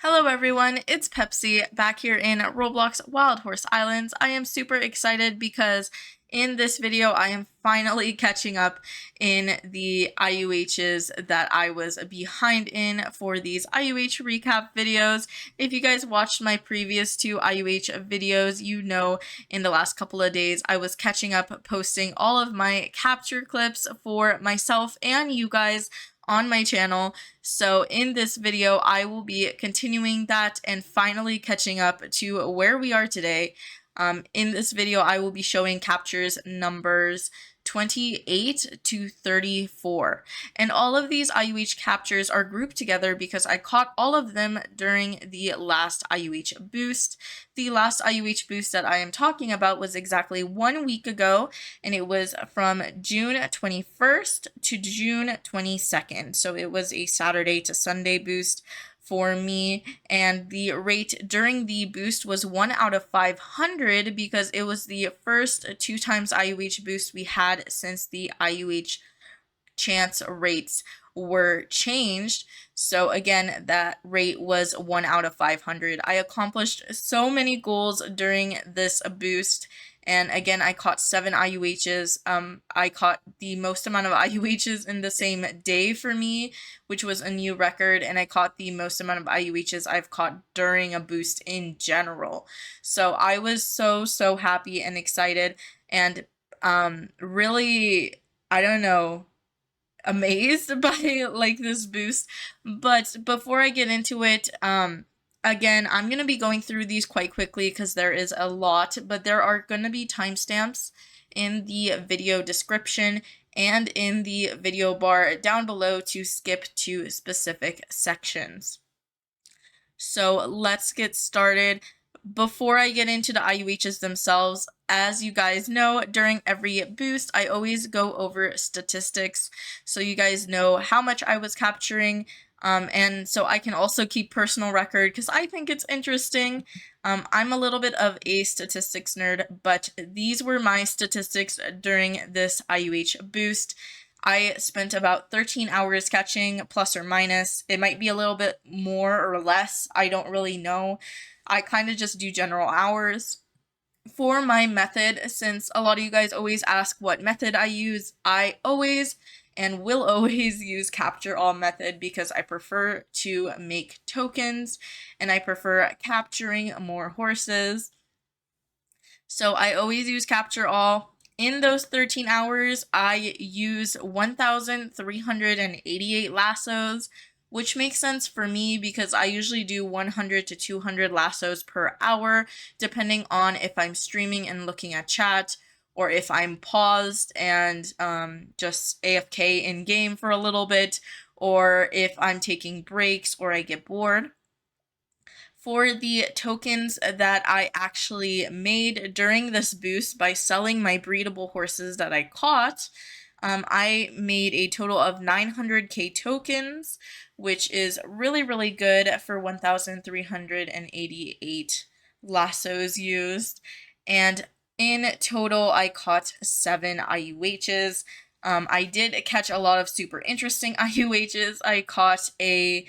Hello everyone, it's Pepsi back here in Roblox Wild Horse Islands. I am super excited because in this video I am finally catching up in the IUHs that I was behind in for these IUH recap videos. If you guys watched my previous two IUH videos, you know in the last couple of days I was catching up posting all of my capture clips for myself and you guys on my channel. So in this video, I will be continuing that and finally catching up to where we are today. In this video, I will be showing captures numbers 28 to 34. And all of these IUH captures are grouped together because I caught all of them during the last IUH boost. The last IUH boost that I am talking about was exactly 1 week ago, and it was from June 21st to June 22nd. So it was a Saturday to Sunday boost for me, and the rate during the boost was 1 out of 500 because it was the first 2 times IUH boost we had since the IUH chance rates were changed. So again, that rate was 1 out of 500. I accomplished so many goals during this boost. And again, I caught 7 IUHs. I caught the most amount of IUHs in the same day for me, which was a new record. And I caught the most amount of IUHs I've caught during a boost in general. So I was so happy and excited and really, I don't know, amazed by like this boost. But before I get into it, again, I'm gonna be going through these quite quickly because there is a lot, but there are gonna be timestamps in the video description and in the video bar down below to skip to specific sections. So let's get started. Before I get into the IUHs themselves, as you guys know, during every boost, I always go over statistics so you guys know how much I was capturing, and so I can also keep personal record because I think it's interesting. I'm a little bit of a statistics nerd, but these were my statistics during this IUH boost. I spent about 13 hours catching, plus or minus. It might be a little bit more or less. I don't really know. I kind of just do general hours. For my method, since a lot of you guys always ask what method I use, I always and will always use capture all method because I prefer to make tokens and I prefer capturing more horses. So I always use capture all. In those 13 hours, I use 1,388 lassos, which makes sense for me because I usually do 100 to 200 lassos per hour, depending on if I'm streaming and looking at chat, or if I'm paused and just AFK in game for a little bit, or if I'm taking breaks or I get bored. For the tokens that I actually made during this boost by selling my breedable horses that I caught, I made a total of 900k tokens, which is really good for 1,388 lassos used. And in total, I caught 7 IUHs. I did catch a lot of super interesting IUHs. I caught a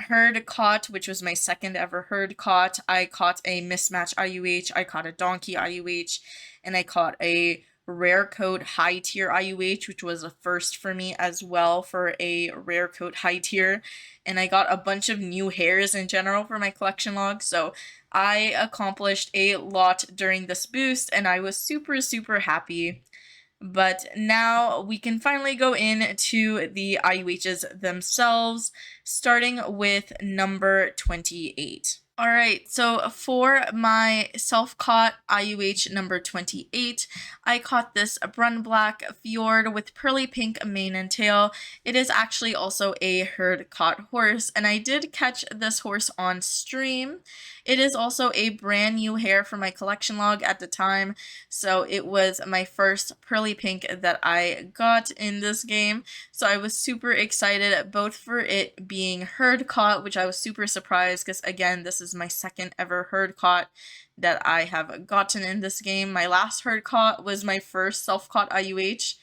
herd caught, which was my second ever herd caught. I caught a mismatch IUH, I caught a donkey IUH, and I caught a rare coat high tier IUH, which was a first for me as well for a rare coat high tier. And I got a bunch of new hairs in general for my collection log. So I accomplished a lot during this boost and I was super happy. But now we can finally go into the IUHs themselves, starting with number 28. Alright, so for my self-caught IUH number 28, I caught this Brun Black Fjord with pearly pink mane and tail. It is actually also a herd caught horse, and I did catch this horse on stream. It is also a brand new hair for my collection log at the time, so it was my first pearly pink that I got in this game. So I was super excited both for it being herd caught, which I was super surprised because again, this is my second ever herd caught that I have gotten in this game. My last herd caught was my first self-caught IUH,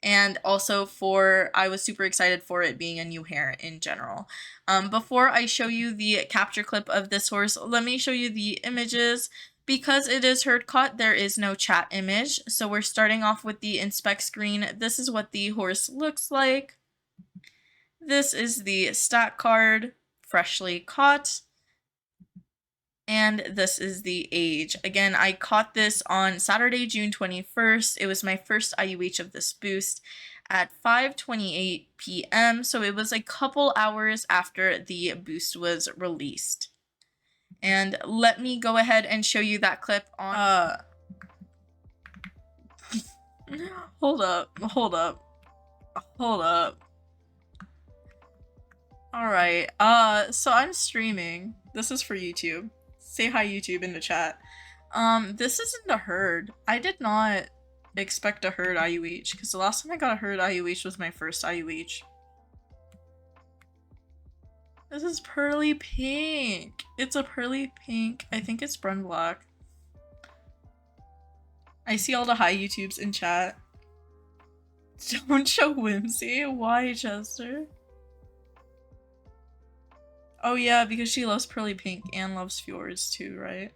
and also I was super excited for it being a new hair in general. Before I show you the capture clip of this horse, let me show you the images. Because it is herd caught, there is no chat image. So we're starting off with the inspect screen. This is what the horse looks like. This is the stat card, freshly caught. And this is the age. Again, I caught this on Saturday, June 21st. It was my first IUH of this boost at 5:28 p.m. So it was a couple hours after the boost was released. And let me go ahead and show you that clip on hold up. Alright, so I'm streaming. This is for YouTube. Say hi YouTube in the chat. This isn't a herd. I did not expect a herd IUH, because the last time I got a herd IUH was my first IUH. This is pearly pink. It's a pearly pink. I think it's Brun Black. I see all the hi YouTubes in chat. Don't show whimsy. Why, Chester? Oh yeah, because she loves pearly pink and loves fjords too, right?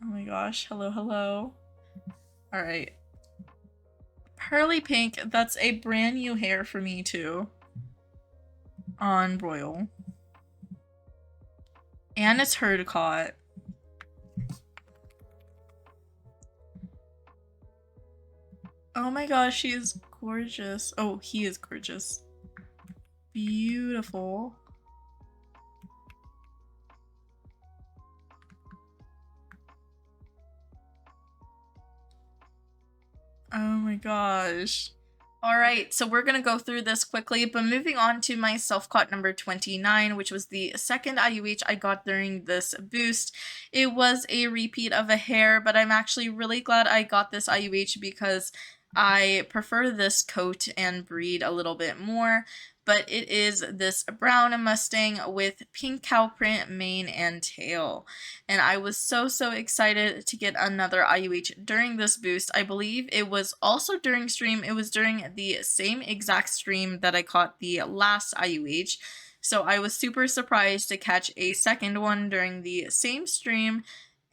Oh my gosh, hello. Alright. Pearly pink, that's a brand new hair for me too. On Royal. And it's herd caught. Oh my gosh, she is gorgeous. Oh, he is gorgeous. Beautiful. Oh my gosh. Alright, so we're gonna go through this quickly, but moving on to my self-caught number 29, which was the second IUH I got during this boost. It was a repeat of a hair, but I'm actually really glad I got this IUH because I prefer this coat and breed a little bit more. But it is this brown Mustang with pink cow print mane and tail. And I was so excited to get another IUH during this boost. I believe it was also during stream. It was during the same exact stream that I caught the last IUH. So I was super surprised to catch a second one during the same stream.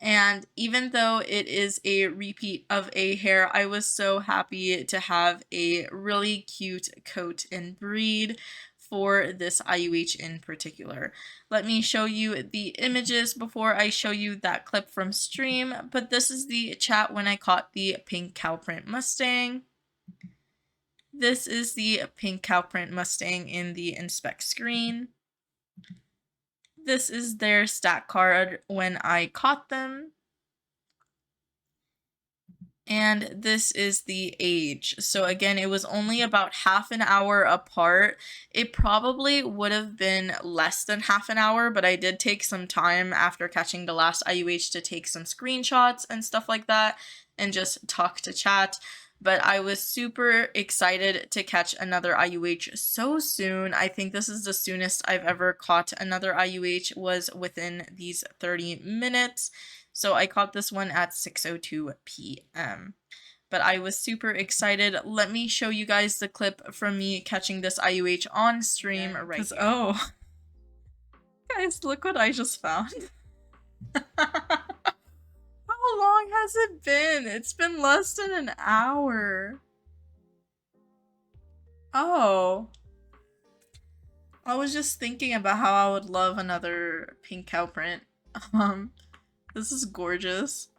And even though it is a repeat of a hair, I was so happy to have a really cute coat and breed for this IUH in particular. Let me show you the images before I show you that clip from stream, but this is the chat when I caught the pink cow print Mustang. This is the pink cow print Mustang in the inspect screen. This is their stat card when I caught them. And this is the age. So again, it was only about half an hour apart. It probably would have been less than half an hour, but I did take some time after catching the last IUH to take some screenshots and stuff like that and just talk to chat. But I was super excited to catch another IUH so soon. I think this is the soonest I've ever caught another IUH was within these 30 minutes. So I caught this one at 6:02 p.m. But I was super excited. Let me show you guys the clip from me catching this IUH on stream right here. Oh, guys, look what I just found. How long has it been? It's been less than an hour. Oh. I was just thinking about how I would love another pink cow print. This is gorgeous.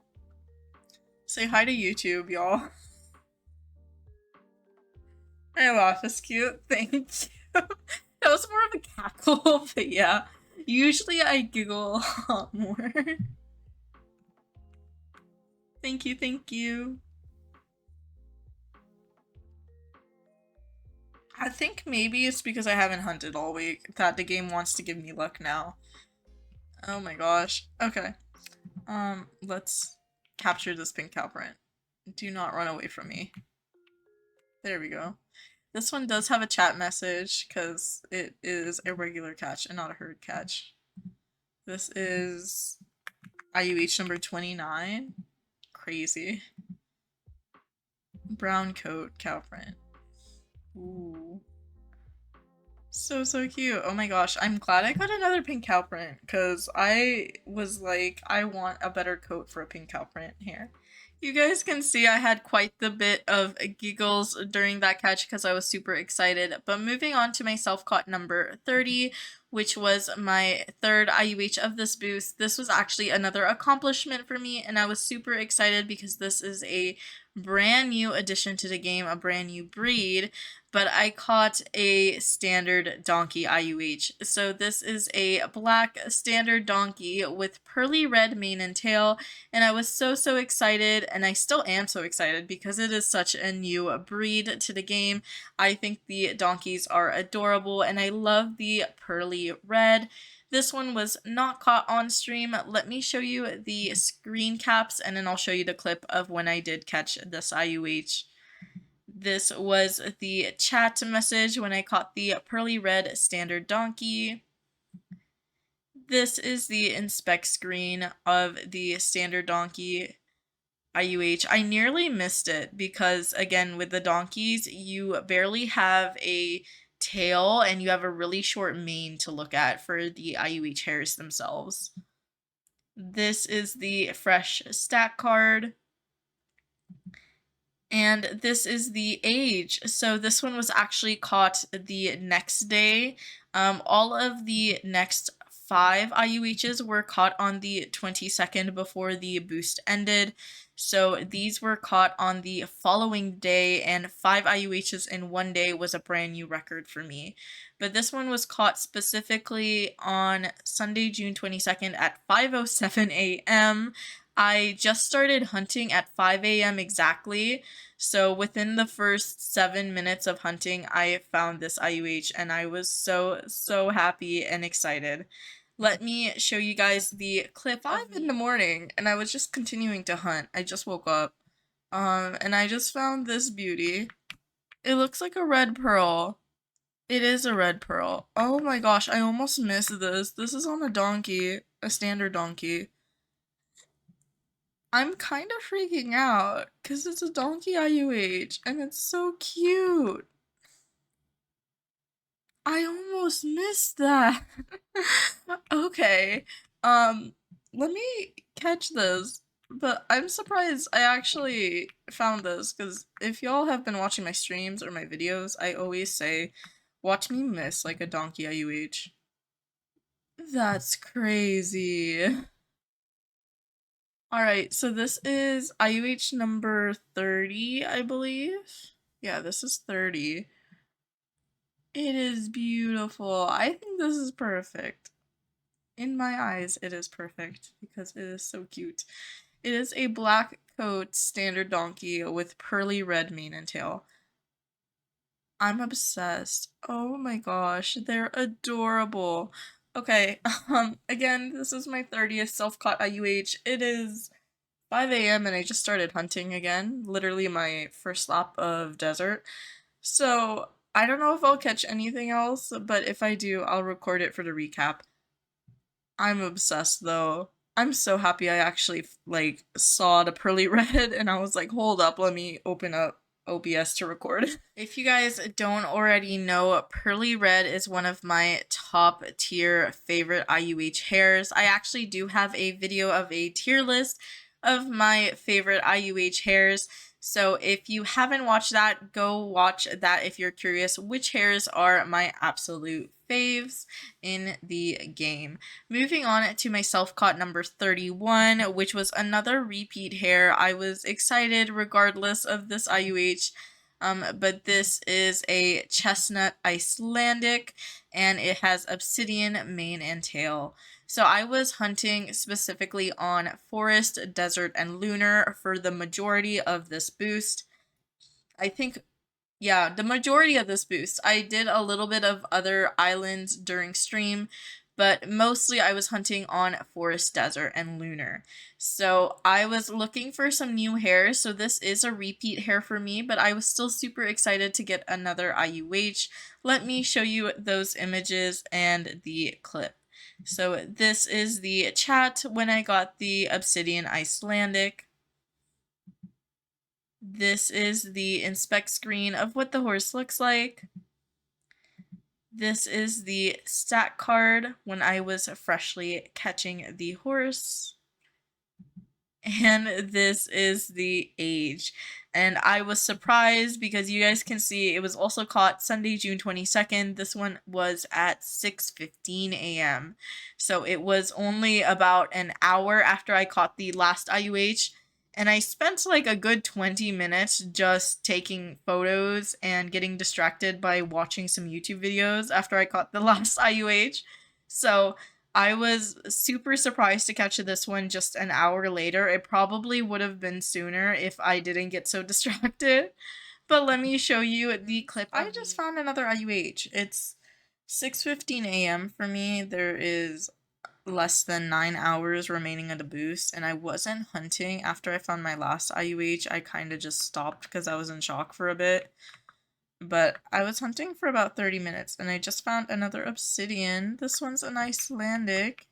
Say hi to YouTube, y'all. My laugh is cute. Thank you. That was more of a cackle, but yeah. Usually I giggle a lot more. Thank you. I think maybe it's because I haven't hunted all week that the game wants to give me luck now. Oh my gosh. Okay. Let's capture this pink cow print. Do not run away from me. There we go. This one does have a chat message because it is a regular catch and not a herd catch. This is IUH number 29. Crazy. Brown coat cow print. Ooh. So cute. Oh my gosh, I'm glad I got another pink cow print because I was like, I want a better coat for a pink cow print here. You guys can see I had quite the bit of giggles during that catch because I was super excited. But moving on to my self-caught number 30, which was my third IUH of this boost. This was actually another accomplishment for me, and I was super excited because this is a brand new addition to the game, a brand new breed, but I caught a standard donkey IUH. So this is a black standard donkey with pearly red mane and tail, and I was so excited, and I still am so excited because it is such a new breed to the game. I think the donkeys are adorable, and I love the pearly red. This one was not caught on stream. Let me show you the screen caps, and then I'll show you the clip of when I did catch this IUH. This was the chat message when I caught the pearly red standard donkey. This is the inspect screen of the standard donkey IUH. I nearly missed it because, again, with the donkeys, you barely have a tail and you have a really short mane to look at for the IUH hairs themselves. This is the fresh stat card. And this is the age. So this one was actually caught the next day. All of the next 5 IUHs were caught on the 22nd before the boost ended. So these were caught on the following day, and 5 IUHs in one day was a brand new record for me. But this one was caught specifically on Sunday, June 22nd at 5:07 a.m. I just started hunting at 5 a.m. exactly. So within the first 7 minutes of hunting, I found this IUH, and I was so happy and excited. Let me show you guys the clip. 5 in the morning, and I was just continuing to hunt. I just woke up. And I just found this beauty. It looks like a red pearl. It is a red pearl. Oh my gosh, I almost missed this. This is on a donkey, a standard donkey. I'm kind of freaking out because it's a donkey IUH and it's so cute. I almost missed that. Okay. Let me catch this. But I'm surprised I actually found this because if y'all have been watching my streams or my videos, I always say, watch me miss like a donkey IUH. That's crazy. Alright, so this is IUH number 30, I believe. Yeah, this is 30. It is beautiful. I think this is perfect. In my eyes, it is perfect because it is so cute. It is a black coat standard donkey with pearly red mane and tail. I'm obsessed. Oh my gosh, they're adorable. Okay, again, this is my 30th self-caught IUH. It is 5 a.m. and I just started hunting again, literally my first lap of desert. So I don't know if I'll catch anything else, but if I do, I'll record it for the recap. I'm obsessed though. I'm so happy I actually like saw the pearly red and I was like, hold up, let me open up OBS to record. If you guys don't already know, pearly red is one of my top tier favorite IUH hairs. I actually do have a video of a tier list of my favorite IUH hairs. So if you haven't watched that, go watch that if you're curious which hairs are my absolute faves in the game. Moving on to my self-caught number 31, which was another repeat hair. I was excited regardless of this IUH. But this is a chestnut Icelandic, and it has obsidian mane and tail. So I was hunting specifically on forest, desert, and lunar for the majority of this boost. I think, yeah, the majority of this boost. I did a little bit of other islands during stream, but mostly I was hunting on forest, desert, and lunar. So I was looking for some new hairs, so this is a repeat hair for me, but I was still super excited to get another IUH. Let me show you those images and the clip. So this is the chat when I got the obsidian Icelandic. This is the inspect screen of what the horse looks like. This is the stat card when I was freshly catching the horse. And this is the age. And I was surprised because you guys can see it was also caught Sunday, June 22nd. This one was at 6:15 a.m. So it was only about an hour after I caught the last IUH. And I spent like a good 20 minutes just taking photos and getting distracted by watching some YouTube videos after I caught the last IUH. So I was super surprised to catch this one just an hour later. It probably would have been sooner if I didn't get so distracted. But let me show you the clip. I just found another IUH. It's 6:15 a.m. for me. There is less than 9 hours remaining of the boost, and I wasn't hunting after I found my last IUH. I kind of just stopped because I was in shock for a bit. But I was hunting for about 30 minutes and I just found another obsidian. This one's an Icelandic.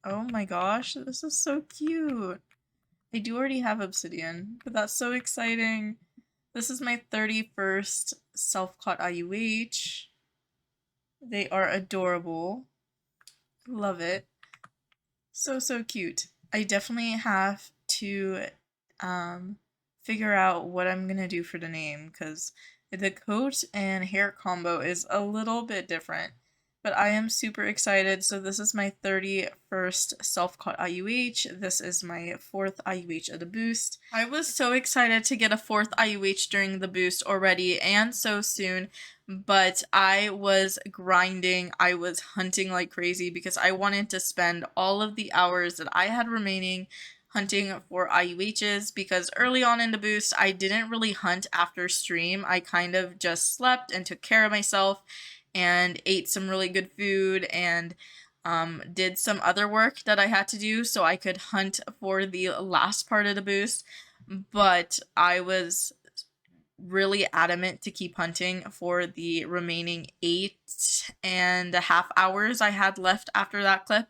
Oh my gosh, this is so cute. I do already have obsidian, but that's so exciting. This is my 31st self-caught IUH. They are adorable. Love it. So, so cute. I definitely have to figure out what I'm gonna do for the name because the coat and hair combo is a little bit different. But I am super excited. So this is my 31st self-caught IUH. This is my 4th IUH of the boost. I was so excited to get a 4th IUH during the boost already and so soon. But I was grinding, I was hunting like crazy because I wanted to spend all of the hours that I had remaining hunting for IUHs because early on in the boost, I didn't really hunt after stream. I kind of just slept and took care of myself and ate some really good food and did some other work that I had to do so I could hunt for the last part of the boost. But I was really adamant to keep hunting for the remaining 8.5 hours I had left after that clip.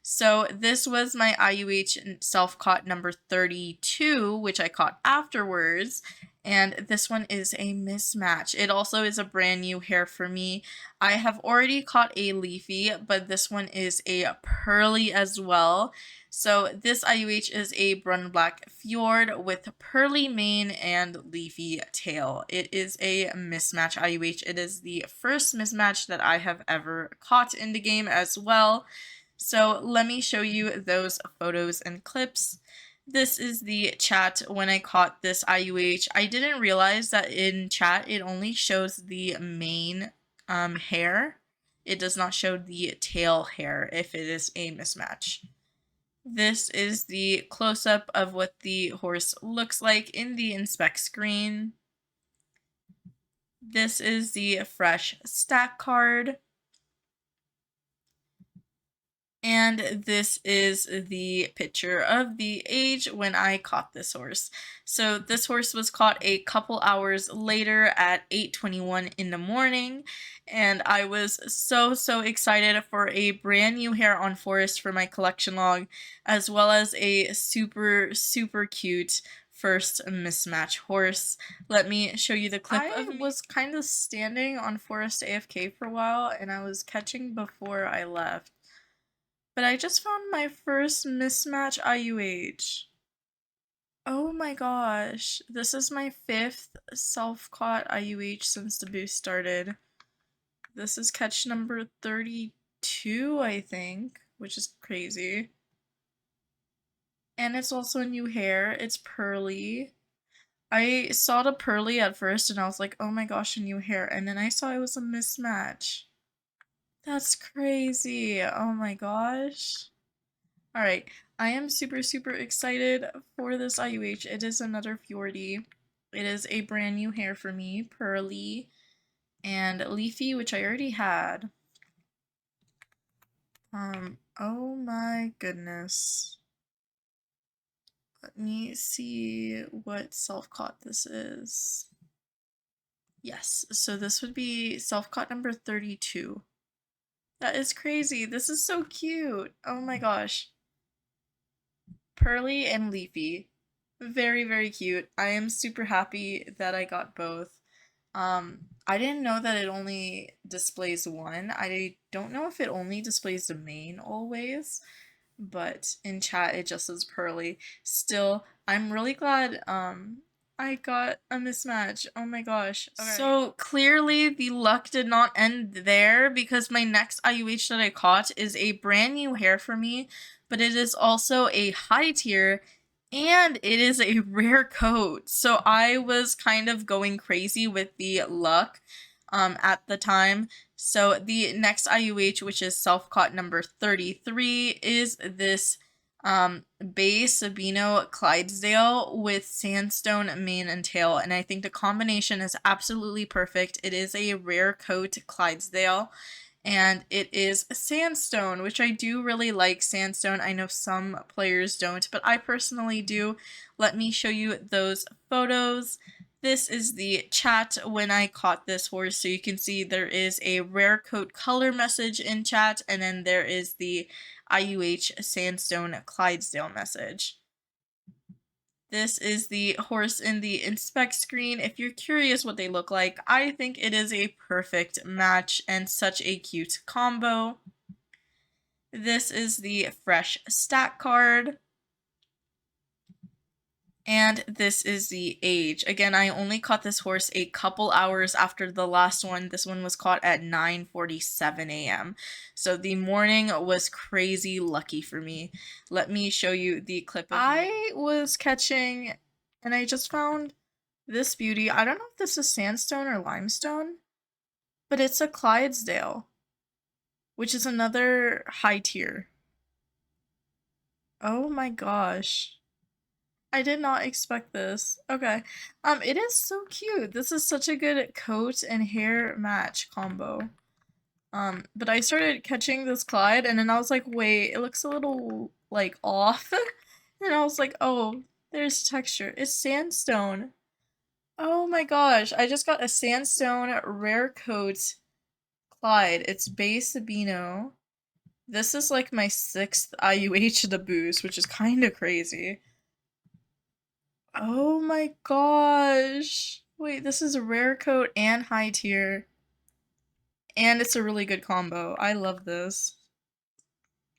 So this was my IUH self-caught number 32, which I caught afterwards. And this one is a mismatch. It also is a brand new hair for me. I have already caught a leafy, but this one is a pearly as well. So this IUH is a Brun Black Fjord with pearly mane and leafy tail. It is a mismatch IUH. It is the first mismatch that I have ever caught in the game as well. So let me show you those photos and clips. This is the chat when I caught this IUH. I didn't realize that in chat it only shows the main hair. It does not show the tail hair if it is a mismatch. This is the close-up of what the horse looks like in the inspect screen. This is the fresh stack card. And this is the picture of the age when I caught this horse. So this horse was caught a couple hours later at 8:21 in the morning. And I was so excited for a brand new hair on forest for my collection log, as well as a super cute first mismatch horse. Let me show you the clip of me. I was kind of standing on forest AFK for a while and I was catching before I left. But I just found my first mismatch IUH. Oh my gosh. This is my 5th self-caught IUH since the boost started. This is catch number 32, I think, which is crazy. And it's also a new hair. It's pearly. I saw the pearly at first and I was like, oh my gosh, a new hair. And then I saw it was a mismatch. That's crazy. Oh my gosh. Alright, I am super excited for this IUH. It is another Fjordy. It is a brand new hair for me, pearly and leafy, which I already had. Oh my goodness. Let me see what self-caught this is. Yes, so this would be self-caught number 32. That is crazy. This is so cute. Oh my gosh. Pearly and leafy. Very, very cute. I am super happy that I got both. I didn't know that it only displays one. I don't know if it only displays the main always, but in chat it just says Pearly. Still, I'm really glad I got a mismatch. Oh my gosh. Okay. So clearly the luck did not end there because my next IUH that I caught is a brand new hair for me, but it is also a high tier and it is a rare coat. So I was kind of going crazy with the luck at the time. So the next IUH, which is self-caught number 33, is this Bay Sabino Clydesdale with sandstone mane and tail, and I think the combination is absolutely perfect. It is a rare coat Clydesdale, and it is sandstone, which I do really like sandstone. I know some players don't, but I personally do. Let me show you those photos. This is the chat when I caught this horse, so you can see there is a rare coat color message in chat, and then there is the IUH Sandstone Clydesdale message. This is the horse in the inspect screen. If you're curious what they look like, I think it is a perfect match and such a cute combo. This is the fresh stat card. And this is the age. Again, I only caught this horse a couple hours after the last one. This one was caught at 9:47 a.m. So the morning was crazy lucky for me. Let me show you the clip. I was catching, and I just found this beauty. I don't know if this is sandstone or limestone, but it's a Clydesdale, which is another high tier. Oh my gosh. I did not expect this. Okay. It is so cute. This is such a good coat and hair match combo. But I started catching this Clyde and then I was like, wait, it looks a little like off. And I was like, oh, there's texture. It's sandstone. Oh my gosh, I just got a sandstone rare coat Clyde. It's Bay Sabino. This is like my 6th IUH the boost, which is kind of crazy. Oh my gosh. Wait, this is a rare coat and high tier. And it's a really good combo. I love this.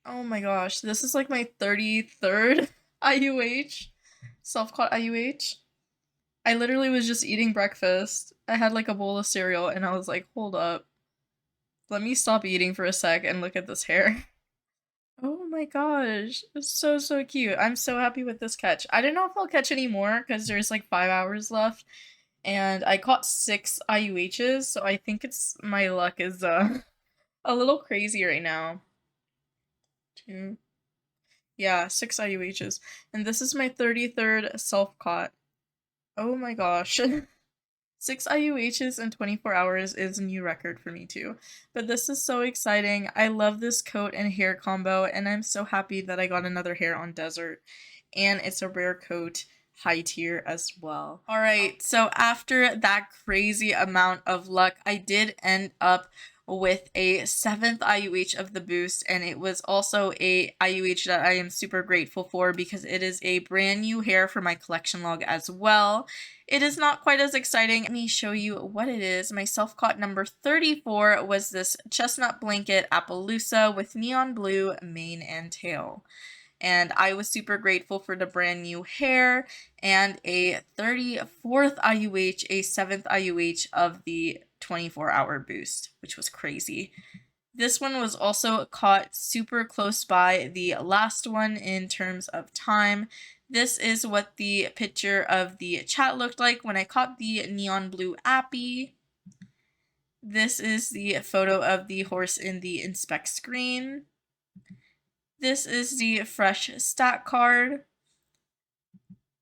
Oh my gosh. This is like my 33rd IUH. Self-caught IUH. I literally was just eating breakfast. I had like a bowl of cereal and I was like, hold up. Let me stop eating for a sec and look at this hair. Oh my gosh. It's so, so cute. I'm so happy with this catch. I don't know if I'll catch any more because there's like 5 hours left. And I caught 6 IUHs, so I think it's my luck is a little crazy right now. 2, yeah, 6 IUHs, and this is my 33rd self-caught. Oh my gosh. 6 IUHs in 24 hours is a new record for me too. But this is so exciting. I love this coat and hair combo, and I'm so happy that I got another hair on Desert. And it's a rare coat high tier as well. All right, so after that crazy amount of luck, I did end up with a 7th IUH of the boost, and it was also a IUH that I am super grateful for because it is a brand new hair for my collection log as well. It is not quite as exciting. Let me show you what it is. My self-caught number 34 was this chestnut blanket Appaloosa with neon blue mane and tail. And I was super grateful for the brand new hair and a 34th IUH, a 7th IUH of the 24-hour boost, which was crazy. This one was also caught super close by the last one in terms of time. This is what the picture of the chat looked like when I caught the neon blue Appy. This is the photo of the horse in the inspect screen. This is the fresh stat card.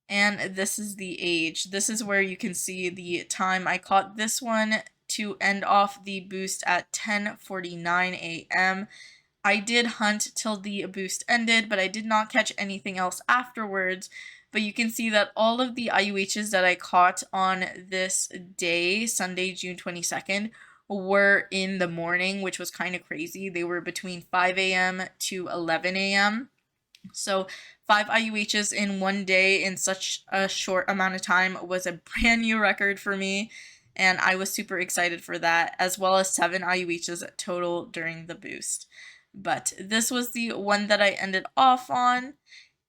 And this is the age. This is where you can see the time. I caught this one to end off the boost at 10:49 a.m. I did hunt till the boost ended, but I did not catch anything else afterwards. But you can see that all of the IUHs that I caught on this day, Sunday, June 22nd, were in the morning, which was kind of crazy. They were between 5 a.m. to 11 a.m. So 5 IUHs in one day in such a short amount of time was a brand new record for me, and I was super excited for that, as well as 7 IUHs total during the boost. But this was the one that I ended off on,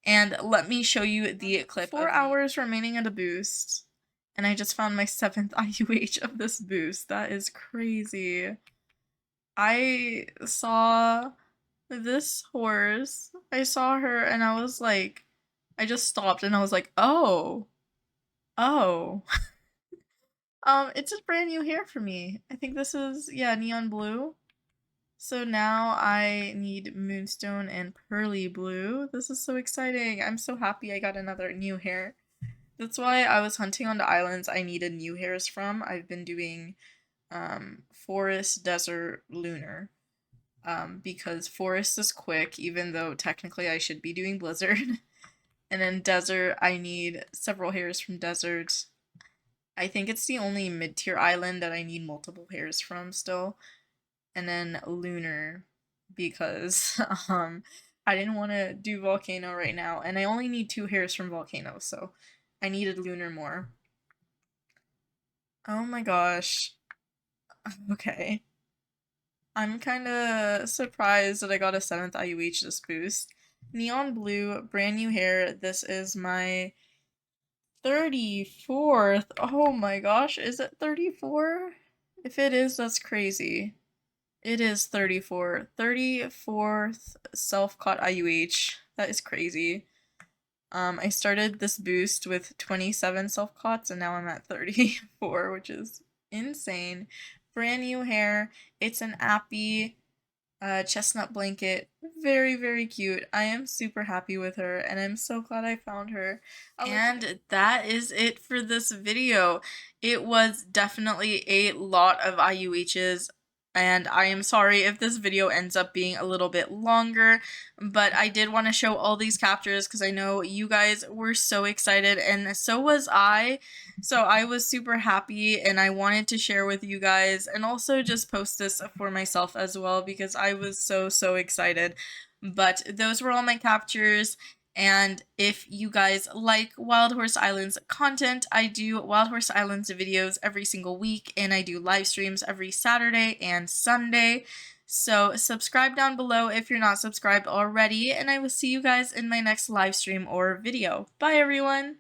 and let me show you the clip. 4 hours remaining in the boost, and I just found my 7th IUH of this boost. That is crazy. I saw this horse. I saw her and I was like, I just stopped and I was like, oh, oh. It's a brand new hair for me. I think this is, yeah, neon blue. So now I need moonstone and pearly blue. This is so exciting. I'm so happy I got another new hair. That's why I was hunting on the islands I needed new hairs from. I've been doing forest, desert, lunar. Because forest is quick, even though technically I should be doing blizzard. And then desert, I need several hairs from desert. I think it's the only mid-tier island that I need multiple hairs from still. And then lunar, because I didn't want to do volcano right now, and I only need 2 hairs from volcano, so I needed lunar more. Oh my gosh. Okay. I'm kind of surprised that I got a 7th IUH this boost. Neon blue, brand new hair. This is my 34th. Oh my gosh, is it 34? If it is, that's crazy. It is 34. 34th self-caught IUH. That is crazy. I started this boost with 27 self-caughts and now I'm at 34, which is insane. Brand new hair. It's an appy chestnut blanket. Very, very cute. I am super happy with her and I'm so glad I found her. And that is it for this video. It was definitely a lot of IUHs. And I am sorry if this video ends up being a little bit longer, but I did want to show all these captures because I know you guys were so excited and so was I. So I was super happy and I wanted to share with you guys and also just post this for myself as well because I was so excited. But those were all my captures. And if you guys like Wild Horse Islands content, I do Wild Horse Islands videos every single week, and I do live streams every Saturday and Sunday. So subscribe down below if you're not subscribed already, and I will see you guys in my next live stream or video. Bye everyone!